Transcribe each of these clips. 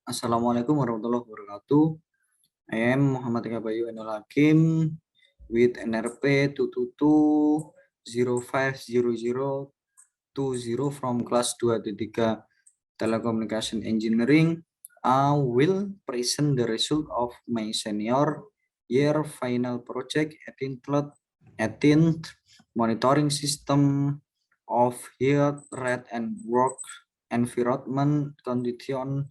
Assalamualaikum warahmatullahi wabarakatuh. I am Muhammad Eka Bayu Ainul Hakim with NRP 222-050020 from class 2-3 Telecommunication Engineering. I will present the result of my senior year final project 18th monitoring system of health, rate, and work environment condition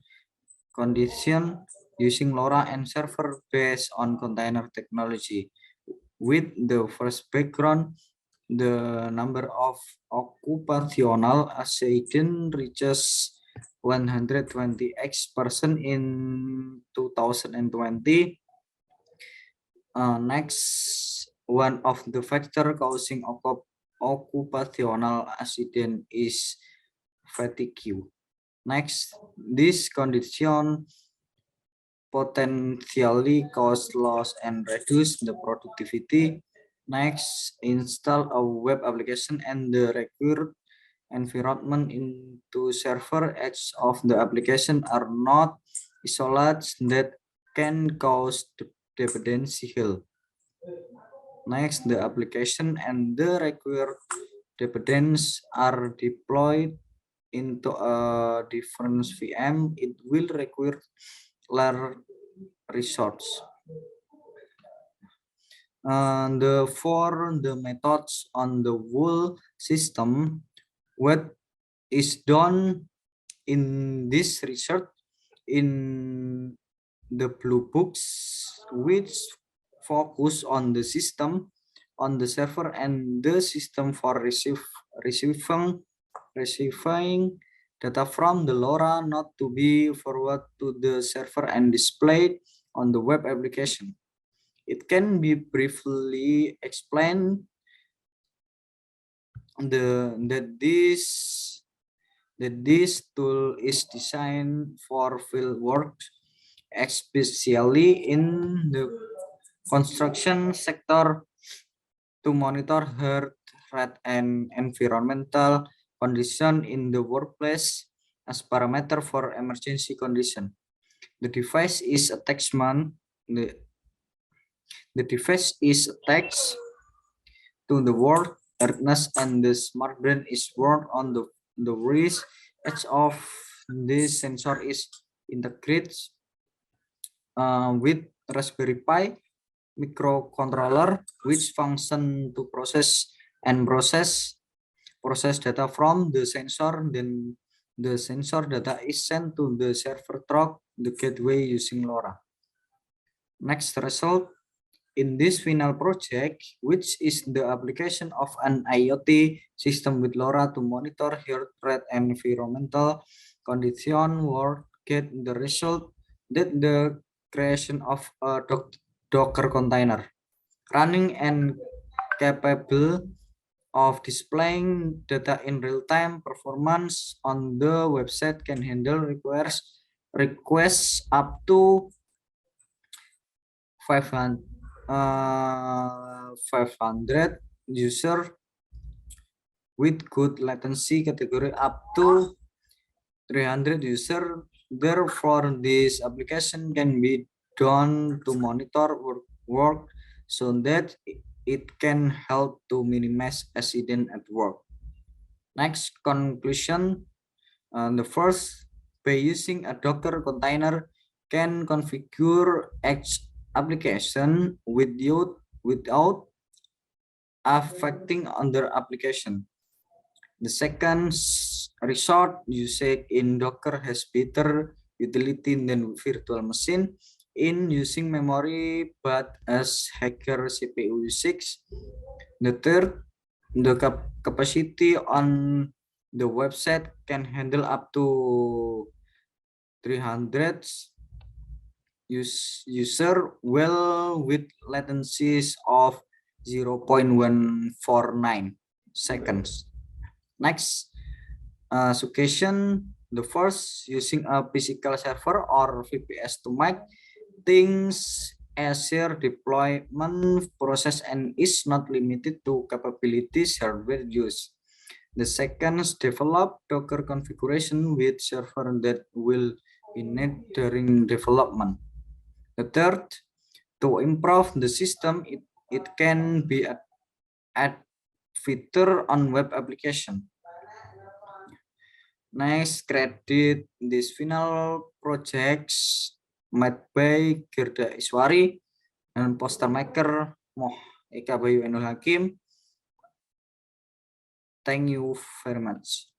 using LoRa and server based on container technology. With the first background, the number of occupational accident reaches 120x% in 2020. Next, one of the factors causing occupational accident is fatigue. Next, this condition potentially cause loss and reduce the productivity. Next, install a web application and the required environment into server edge of the application are not isolated that can cause dependency. Next, the application and the required dependencies are deployed into a different VM. It will require large resource. For the methods on the whole system, what is done in this research in the blue books, which focus on the system, on the server, and the system for receiving data from the LoRa not to be forwarded to the server and displayed on the web application. It can be briefly explained that this tool is designed for field work, especially in the construction sector, to monitor health, rate, and environmental condition in the workplace as parameter for emergency condition. The device is attachment. The device is attached to the work harness and the smart brain is worn on the wrist edge of this sensor is integrated with Raspberry Pi microcontroller, which function to process data from the sensor. Then the sensor data is sent to the server through the gateway using LoRa. Next result in this final project, which is the application of an IoT system with LoRa to monitor health rate and environmental condition, work get the result that the creation of a Docker container running and capable of displaying data in real-time performance on the website can handle requests up to 500 user with good latency category up to 300 user. Therefore, this application can be done to monitor work so that it can help to minimize accident at work. Next conclusion, the first, by using a Docker container can configure application without affecting other application. The second resort usage in Docker has better utility than virtual machine in using memory, but as hacker CPU usage. The third, the capacity on the website can handle up to 300 user well with latencies of 0.149 seconds. Next, suggestion, the first, using a physical server or VPS to make things easier deployment process and is not limited to capabilities hardware use. The second, develop Docker configuration with server that will in it during development. The third, to improve the system, it can be add feature on web application. Next, credit these final projects made by Girda Iswari and poster maker Moh Eka Bayu Enul Hakim. Thank you very much.